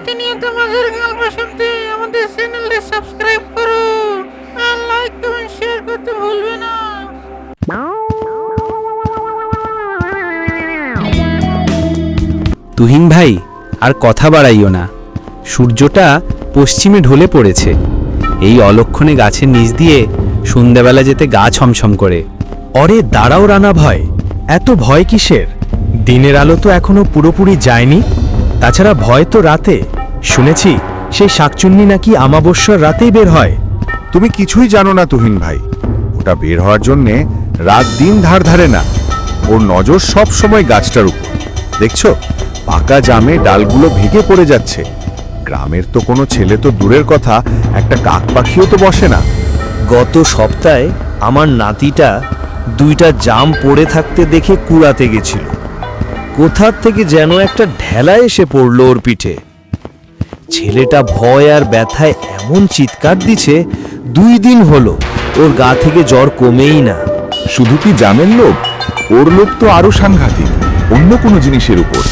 প্রতিনিয়ত মাছের গল্প শুনতে আমাদের চ্যানেলটি সাবস্ক্রাইব করো আর লাইক কমেন্ট শেয়ার করতে ভুলবে না। তুহিন ভাই, আর কথা বাড়াইও না। সূর্যটা পশ্চিমে ঢলে পড়েছে। এই অলক্ষণে গাছের নিচ দিয়ে সন্ধ্যাবেলা যেতে গা ছমছম করে। অরে দাঁড়াও রানা ভয়, এত ভয় কিসের? দিনের আলো তো এখনো পুরোপুরি যায়নি। তাছাড়া ভয় তো রাতে। শুনেছি সেই শাকচুন্নি নাকি আমাবস্যার রাতেই বের হয়। তুমি কিছুই জানো না তুহিন ভাই। ওটা বের হওয়ার জন্যে রাত দিন ধার ধারে না। ওর নজর সব সময় গাছটার উপর। দেখছো, পাকা জামে ডালগুলো ভেঙে পড়ে যাচ্ছে। গ্রামের তো কোনো ছেলে তো দূরের কথা, একটা কাক পাখিও তো বসে না। গত সপ্তাহে আমার নাতিটা দুইটা জাম পড়ে থাকতে দেখে কুড়াতে গেছিল। কোথার থেকে যেন একটা ঢেলা এসে পড়ল ওর পিঠে। ছেলেটা ভয় আর ব্যথায় এমন চিৎকার দিছে, 2 দিন হলো ওর গা থেকে জ্বর কমেই না। শুধু কি জামের লোভ? ওর লোভ তো আরো সাংঘাতিক, অন্য কোনো জিনিসের উপর।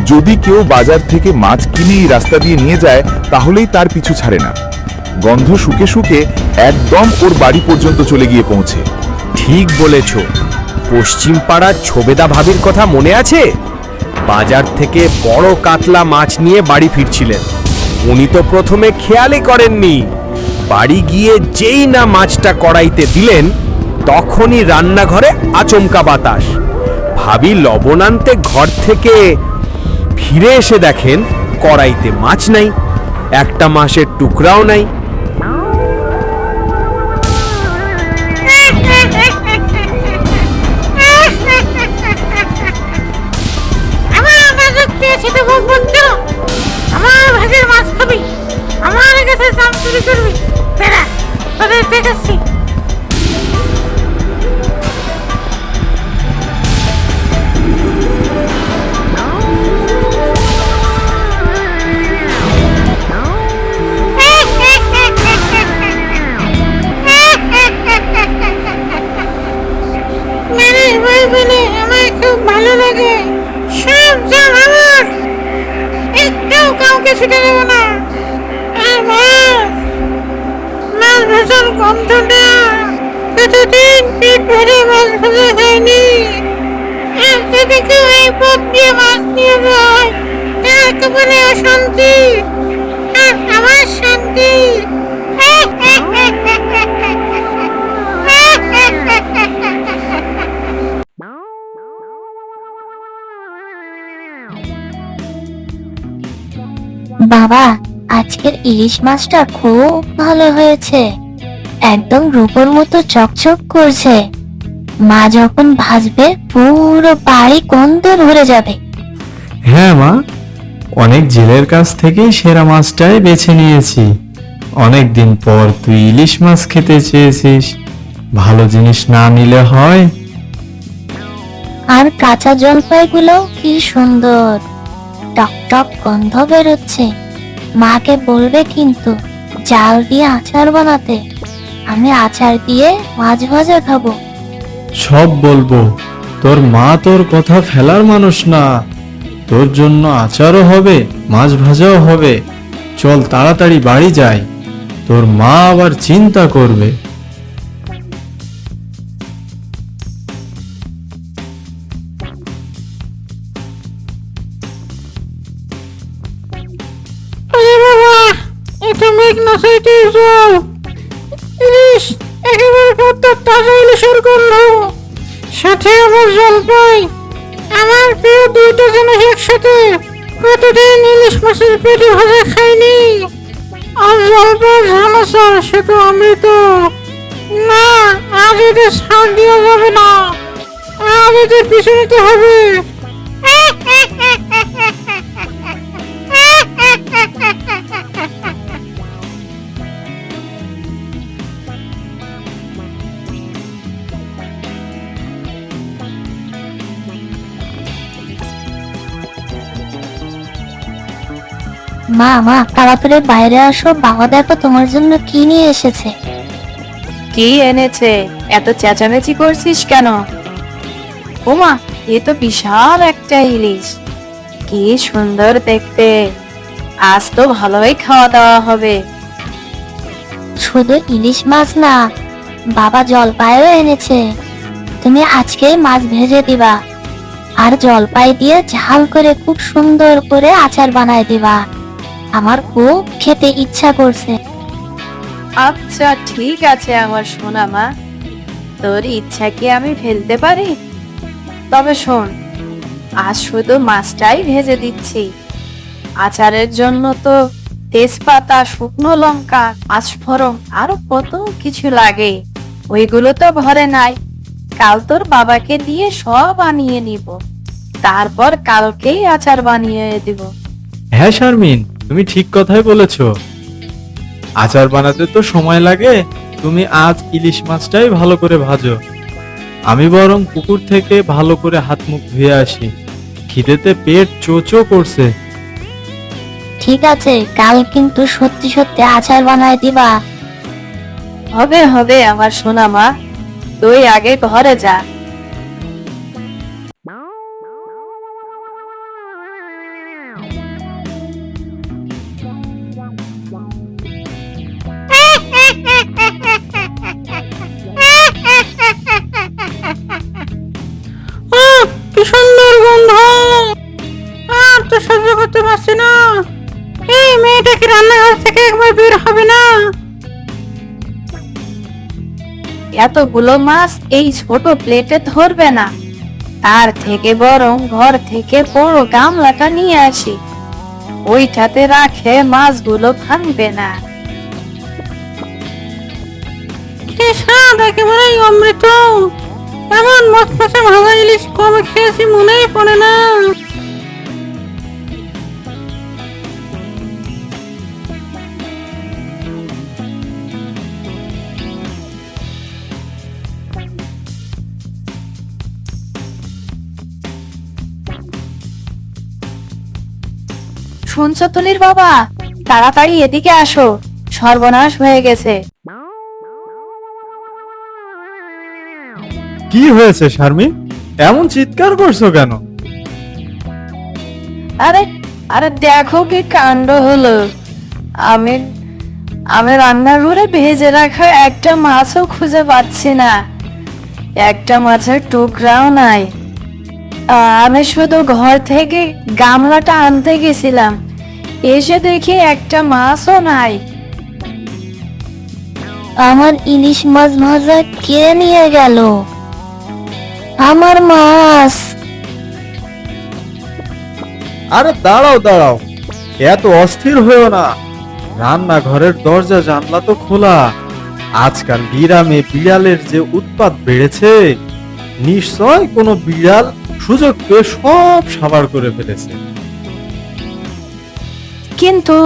যদি কেউ বাজার থেকে মাছ কিনেই রাস্তা দিয়ে নিয়ে যায়, তাহলেই তার পিছু ছাড়ে না। গন্ধ শুকে শুকে একদম ওর বাড়ি পর্যন্ত চলে গিয়ে পৌঁছে। ঠিক বলেছ। পশ্চিম পাড়ার ছবেদা ভাবির কথা মনে আছে? বাজার থেকে বড় কাতলা মাছ নিয়ে বাড়ি ফিরছিলেন। উনি তো প্রথমে খেয়ালই করেননি। বাড়ি গিয়ে যেই না মাছটা কড়াইতে দিলেন, তখনই রান্নাঘরে আচমকা বাতাস। ভাবি লবণ আনতে ঘর থেকে ফিরে এসে দেখেন কড়াইতে মাছ নাই, একটা মাছের টুকরাও নাই। আমার নাজুক পেয়েছি তো বন্ধু, আমার ভাগের মাছ খাবি, আমার কাছে জাম চুরি করবি। বেড়া, তোদের দেখাচ্ছি। আমার খুব ভালো লাগে। সব জাম আমার, একটাও কাউকে ছুটে দেবো না। আর মাছ ভাজার গন্ধটা কতদিন পেট ভরে মাছ ভাজা খায়নি। আর যদি কেউ এই পথ দিয়ে মাছ নিয়ে যায়, তার একেবারে অশান্তি আর আমার শান্তি। বাবা, আজকের ইলিশ মাছটা খুব ভালো হয়েছে। একদম রূপোর মতো চকচক করছে। মা যখন ভাজবে পুরো বাড়ি গন্ধে ভরে যাবে। হ্যাঁ মা, অনেক জেলের কাছ থেকেই সেরা মাছটাই বেছে নিয়েছি। অনেক দিন পর তুই ইলিশ মাছ খেতে চেয়েছিস, ভালো জিনিস না নিলে হয়? আর কাঁচা জলপাইগুলো কি সুন্দর, টক টক গন্ধ বেরোচ্ছে। মাকে বলবে কিন্তু জাল দিয়ে আচার বানাতে। আমি আচার দিয়ে মাছ ভাজা খাবো। সব বলবো। তোর মা তোর কথা ফেলার মানুষ না। তোর জন্য আচারও হবে, মাছ ভাজাও হবে। চল তাড়াতাড়ি বাড়ি যাই, তোর মা আবার চিন্তা করবে। এটা মেঘনা সাইটের জল। ইলিশ, একেবারে পদ্মার তাজা ইলিশের গন্ধ, সাথে আবার জলপাই। আমার প্রিয় দুইটা জিনিস একসাথে। কতদিন ইলিশ মাছের পেটে ভাজা খাইনি। আর জলপাই ঝাল আচার, সে তো অমৃত। না, আজ এদের ছাড় দেওয়া যাবে না। আজ এদের পিছু নিতে হবে। মা, তাড়াতাড়ি বাইরে আসো। বাবা দেখো তোমার জন্য কি নিয়ে এসেছে। কি এনেছে? এত চেঁচামেচি করছিস কেন? ওমা, এ তো বিশাল একটা ইলিশ। কি সুন্দর দেখতে। আজ তো ভালোই খাওয়া দাওয়া হবে। শুধু ইলিশ মাছ না, বাবা জলপাইও এনেছে। তুমি আজকেই মাছ ভেজে দিবা, আর জলপাই দিয়ে ঝাল করে খুব সুন্দর করে আচার বানায় দিবা। আমার খুব খেতে ইচ্ছা করছে। আচ্ছা ঠিক আছে আমার সোনা মা, তোর ইচ্ছা কি আমি ফেলতে পারি? তবে শোন, আজ শুধু মাছটাই ভেজে দিচ্ছি। আচারের জন্য তো তেজপাতা, শুকনো লঙ্কা, পাঁচফোড়ন আরো কত কিছু লাগে, ওইগুলো তো ঘরে নাই। কাল তোর বাবাকে দিয়ে সব আনিয়ে নিব, তারপর কালকেই আচার বানিয়ে দিব। হ্যাঁ শারমিন, তুমি ঠিক কথাই বলেছো। আচার বানাতে তো সময় লাগে, তুমি আজ ইলিশ মাছটাই ভালো করে ভাজো। আমি বরং পুকুর থেকে ভালো করে হাত মুখ ধুয়ে আসি, খিদেতে পেট চোচো করছে। ঠিক আছে, কাল কিন্তু সত্যি সত্যি আচার বানায় দিবা। হবে হবে আমার সোনা মা, তুই আগে ঘরে যা। কি সুন্দর গন্ধ! আর তো সহ্য করতে পারছি না। এই মেয়েটা কি রান্নাঘর থেকে একবার বের হবে না? এতগুলো মাছ এই ছোট প্লেটে ধরবে না, তার থেকে বরং ঘর থেকে বড় গামলাটা নিয়ে আসি, ওইটাতে রাখে মাছগুলো ভাঙবে না। কি স্বাদ, একেবারেই অমৃত! এমন মচমচে ভাজা ইলিশ কবে খেয়েছি মনেই পড়ে না। শুনছো তুলির বাবা, তাড়াতাড়ি এদিকে আসো, সর্বনাশ হয়ে গেছে। কি হয়েছে শারমিন, এমন চিৎকার করছো কেন? আরে আরে দেখো কি কাণ্ড হলো! আমি আমি রান্নাঘরে ভেজে রাখা একটা মাছও খুঁজে পাচ্ছি না, একটা মাছের টুকরাও নাই। আমি শুধু ঘর থেকে গামলাটা আনতে গেছিলাম, এসে দেখি একটা মাছও নাই। আমার ইলিশ মাছ ভাজা কে নিয়ে গেল? আমার মাছ! আরে দাঁড়াও দাঁড়াও, এত অস্থির হয়েও না। রান্নাঘরের দরজা জানলা তো খোলা। আজকাল গ্রামে বিড়ালের যে উৎপাত বেড়েছে, নিশ্চয় কোনো বিড়াল সুযোগ পেয়ে সব সাবার করে ফেলেছে। কিন্তু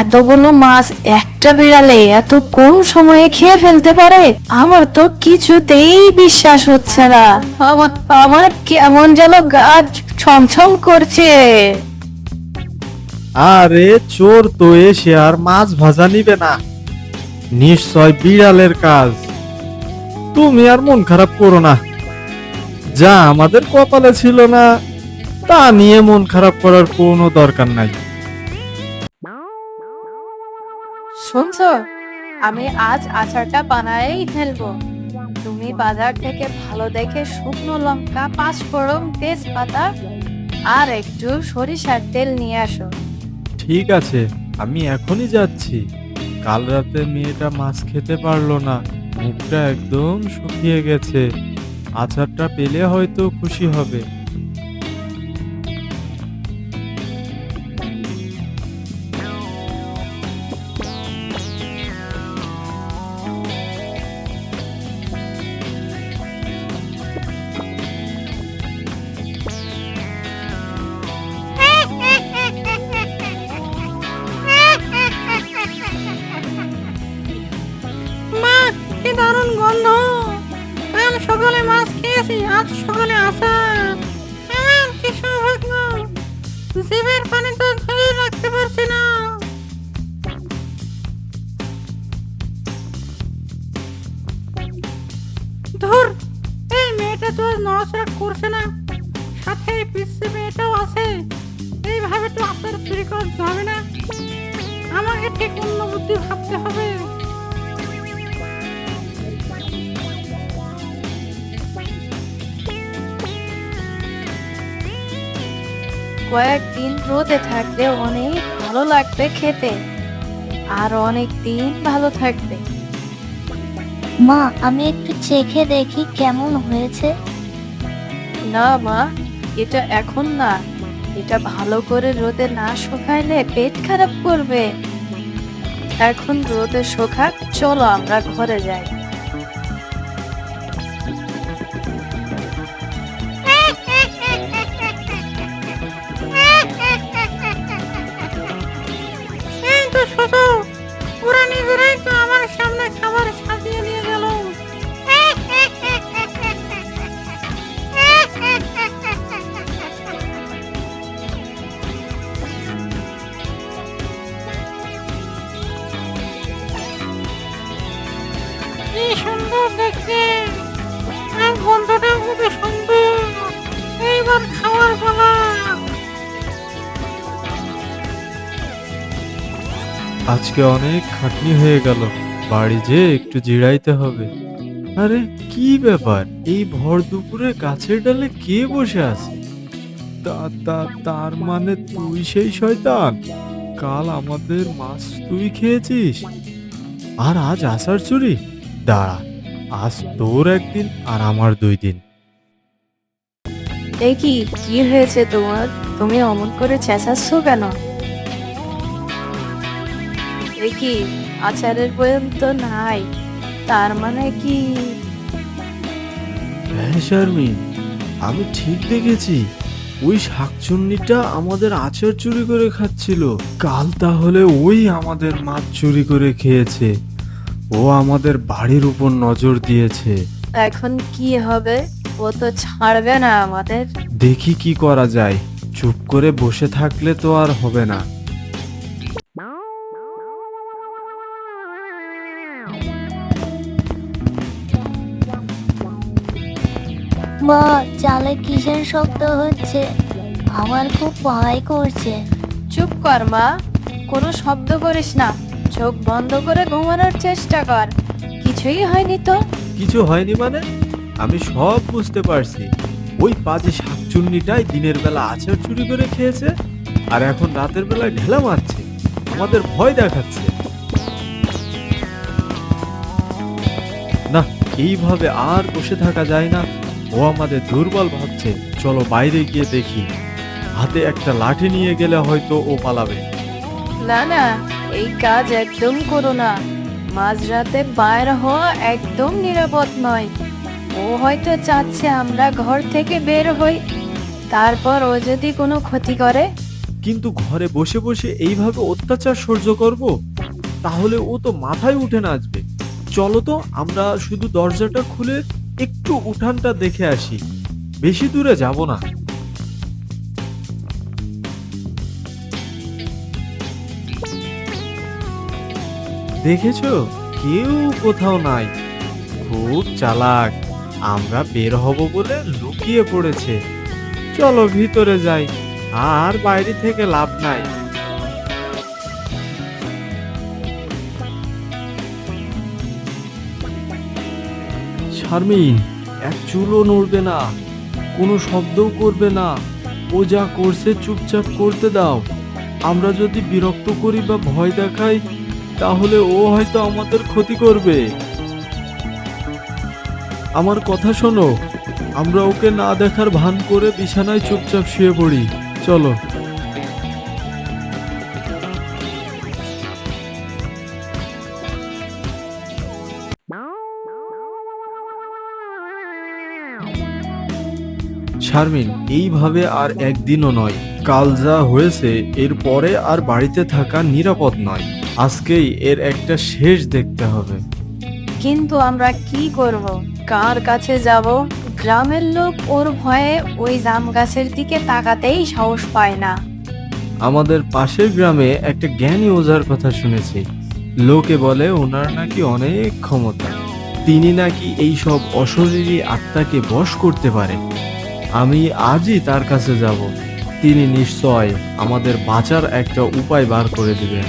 এতগুলো মাছ একটা বিড়ালে এত কম সময়ে খেয়ে ফেলতে পারে? আমার তো কিছুতেই বিশ্বাস হচ্ছে না। আমার আমার কেমন যেন গা ছমছম করছে। আরে চোর তো এসে আর মাছ ভাজা নিবে না, নিশ্চয় বিড়ালের কাজ। তুমি আর মন খারাপ করো না, যা আমাদের কপালে ছিল না তা নিয়ে মন খারাপ করার কোনো দরকার নাই। শুনছো, আমি আজ আচারটা বানায়েই ফেলবো। তুমি বাজার থেকে ভালো দেখে শুকনো লঙ্কা, পাঁচফোড়ন, তেজপাতা আর একটু সরিষার তেল নিয়ে আসো। ঠিক আছে, আমি এখনই যাচ্ছি। কাল রাতে মেয়েটা মাছ খেতে পারলো না, মুখটা একদম শুকিয়ে গেছে। আচারটা পেলে হয়তো খুশি হবে। মা, কি দারুণ গন্ধ! কাল সকালে মাছ খেয়েছি, আজ সকালে আচার। আমার কি সৌভাগ্য! জিভের পানি তো ধরে রাখতে পারছি না। ধুর, এই মেয়েটা তো আজ নড়াচড়া করছে না, সাথে এই পিচ্চি মেয়েটাও আছে। এইভাবে তো আচার চুরি করা যাবে না। কি ভাবতে হবে। কয়েকদিন রোদে থাকলে অনেক ভালো লাগবে খেতে, আর অনেক দিন ভালো থাকবে। মা, আমি একটু চেখে দেখি কেমন হয়েছে। না মা, এটা এখন না, এটা ভালো করে রোদে না শুকাইলে পেট খারাপ করবে। এখন রোদে শুকাক, চলো আমরা ঘরে যাই। এই তো ছোট, ওরা নিজেরাই তো আমার সামনে খাবার সাজিয়ে নিয়ে গেল। কি সুন্দর দেখতে, আর গন্ধটাও কত সুন্দর। এইবার খাওয়ার পালা। আজকে অনেক খাটনি হয়ে গেল, বাড়ি যেয়ে একটু জিরাইতে হবে। আরে কি ব্যাপার, এই ভর দুপুরে গাছের ডালে কে বসে আছে? তার মানে তুই সেই শয়তান, কাল আমাদের মাছ তুই খেয়েছিস আর আজ আচার চুরি। দাঁড়া, আজ তোর একদিন আর আমার 2 দিন। এই কি হয়েছে তোমার? তুমি অমন করে চেঁচাচ্ছ কেন? এই কি, আচারের বয়াম তো নাই, তার মানে কি? হ্যাঁ শারমিন, আমি ঠিক দেখেছি, ওই শাকচুন্নিটা আমাদের আচার চুরি করে খাচ্ছিল। কাল তাহলে ওই আমাদের মাছ চুরি করে খেয়েছে, ও আমাদের বাড়ির উপর নজর দিয়েছে। এখন কি হবে? ও তো ছাড়বে না আমাদের। দেখি কি করা যায়, চুপ করে বসে থাকলে তো আর হবে না। মা, চালে কিসের শব্দ হচ্ছে? আমার খুব ভয় করছে। চুপ কর মা, কোনো শব্দ করিস না, চোখ বন্ধ করে ঘুমানোর চেষ্টা কর। কিছুই হয়নি তো। কিছু হয়নি মানে? আমি সব বুঝতে পারছি। ওই পাজি শাকচুন্নিটাই দিনের বেলা আচার চুরি করে খেয়েছে, আর এখন রাতের বেলায় ঢেলা মারছে, আমাদের ভয় দেখাচ্ছে। না, এইভাবে আর বসে থাকা যায় না। ও আমাদের দুর্বল ভাবছে, চলো বাইরে গিয়ে দেখি। হাতে একটা লাঠি নিয়ে গেলে হয়তো ও পালাবে। না না, এই কাজ একদম করো না। মাঝরাতে বাইর হওয়া একদম নিরাপদ নয়। ও হয়তো চাচ্ছে আমরা ঘর থেকে বের হই, তারপর ও যদি কোনো ক্ষতি করে। কিন্তু ঘরে বসে বসে এইভাবে অত্যাচার সহ্য করব, তাহলে ও তো মাথায় উঠে নাচবে। চলো তো আমরা শুধু দরজাটা খুলে একটু উঠানটা দেখে আসি, বেশি দূরে যাব না। দেখেছো, কেউ কোথাও নাই। খুব চালাক, আমরা বের হব বলে লুকিয়ে পড়েছে। চলো ভিতরে যাই, আর বাইরে থেকে লাভ নাই। শারমিন, এক চুলও নড়বে না, কোনো শব্দও করবে না। ও যা করছে চুপচাপ করতে দাও। আমরা যদি বিরক্ত করি বা ভয় দেখাই, তাহলে ও হয়তো আমাদের ক্ষতি করবে। আমার কথা শোনো, আমরা ওকে না দেখার ভান করে বিছানায় চুপচাপ শুয়ে পড়ি। চলো। শারমিন, এইভাবে আর একদিনও নয়। কাল যা হয়েছে এরপরে আর বাড়িতে থাকা নিরাপদ নয়। আজকেই এর একটা শেষ দেখতে হবে। কিন্তু আমরা কি করব? কার কাছে যাব? গ্রামের লোক ওর ভয়ে ওই জাম গাছের দিকে তাকাতেই সাহস পায় না। আমাদের পাশের গ্রামে একটা জ্ঞানী ওঝার কথা শুনেছি। লোকে বলে ওনার নাকি অনেক ক্ষমতা, তিনি নাকি এই সব অশরীরী আত্মাকে বশ করতে পারে। আমি আজই তার কাছে যাব, তিনি নিশ্চয় আমাদের বাঁচার একটা উপায় বার করে দিবেন।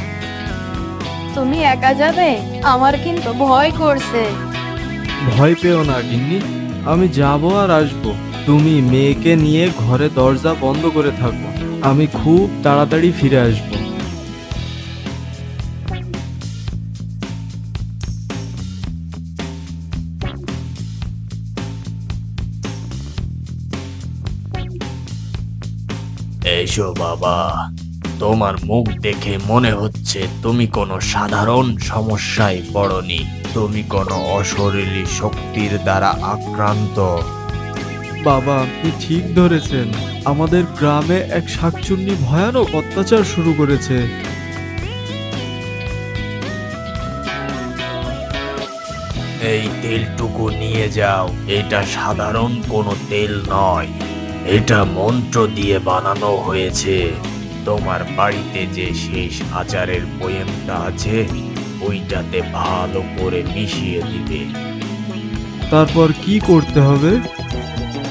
তুমি একা যাবে? আমার কিন্তু ভয় করছে। ভয় পেও না গিন্নি, আমি যাব আর আসবো। তুমি মেয়েকে নিয়ে ঘরে দরজা বন্ধ করে থাকো, আমি খুব তাড়াতাড়ি ফিরে আসবো। এসো বাবা, তোমার মুখ দেখে মনে হচ্ছে তুমি কোনো সাধারণ সমস্যায় পড়নি। তুমি কোনো অশরীরী শক্তির দ্বারা আক্রান্ত। বাবা, আপনি ঠিক ধরেছেন, আমাদের গ্রামে এক শাকচুন্নি ভয়ানক অত্যাচার শুরু করেছে। এই তেলটুকু নিয়ে যাও, এটা সাধারণ কোনো তেল নয়, এটা মন্ত্র দিয়ে বানানো হয়েছে। তোমার বাড়িতে যে শেষ আচারের বয়ামটা আছে ওইটাতে ভালো করে মিশিয়ে দিবে। তারপর কি করতে হবে?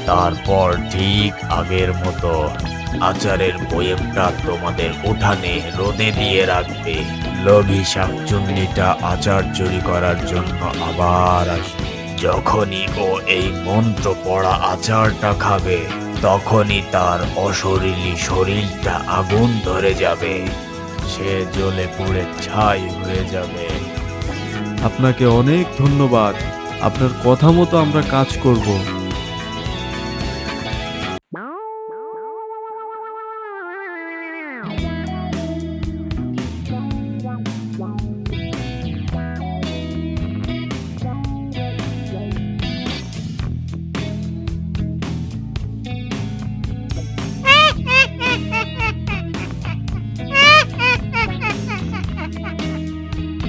তারপর ঠিক আগের মতো আচারের বয়ামটা তোমাদের উঠানে রোদে দিয়ে রাখবে। লোভী শাকচুন্নিটা আচার চুরি করার জন্য আবার আসবে। যখনই ও এই মন্ত্র পড়া আচারটা খাবে তখনই তার অশরীরী শরীরটা আগুন ধরে যাবে, সে জ্বলে পুড়ে ছাই হয়ে যাবে। আপনাকে অনেক ধন্যবাদ, আপনার কথা মতো আমরা কাজ করব।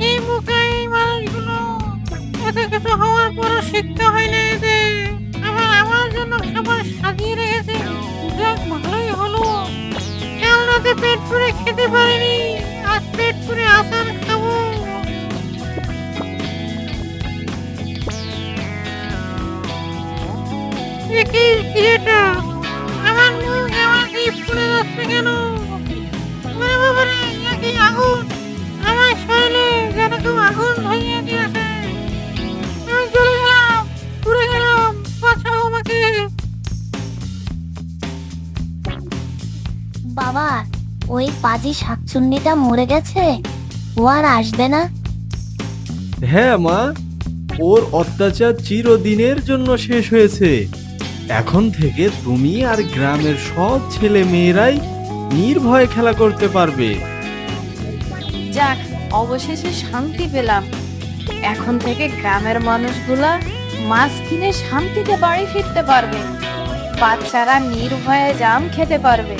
এই মুখে এই মানুষগুলো এত কিছু হওয়ার পরও শিখতে হয় না এদের। আবার আমার জন্য খাবার সাজিয়ে রেখেছে। যাক, ভালোই হলো, কাল রাতে পেট পুরে খেতে পারিনি, আজ পেট পুরে আচার খাবো। এ কি এটা? আমার মুখ আমার জিভ পুড়ে যাচ্ছে কেন? ওরে বাবারে, এ কি আগুন! আমার শরীরে যেন কেউ আগুন ধরিয়ে দিয়েছে। আমি জ্বলে গেলাম, পুড়ে গেলাম, বাঁচাও আমাকে। বাবা, ওই পাজি শাকচুন্নিটা মরে গেছে, ও আর আসবে না। হ্যাঁ মা, ওর অত্যাচার চিরদিনের জন্য শেষ হয়েছে। এখন থেকে তুমি আর গ্রামের সব ছেলে মেয়েরাই নির্ভয়ে খেলা করতে পারবে। যাক, অবশেষে শান্তি পেলাম। এখন থেকে গ্রামের মানুষগুলা মাছ কিনে শান্তিতে বাড়ি ফিরতে পারবে, বাচ্চারা নির্ভয়ে জাম খেতে পারবে।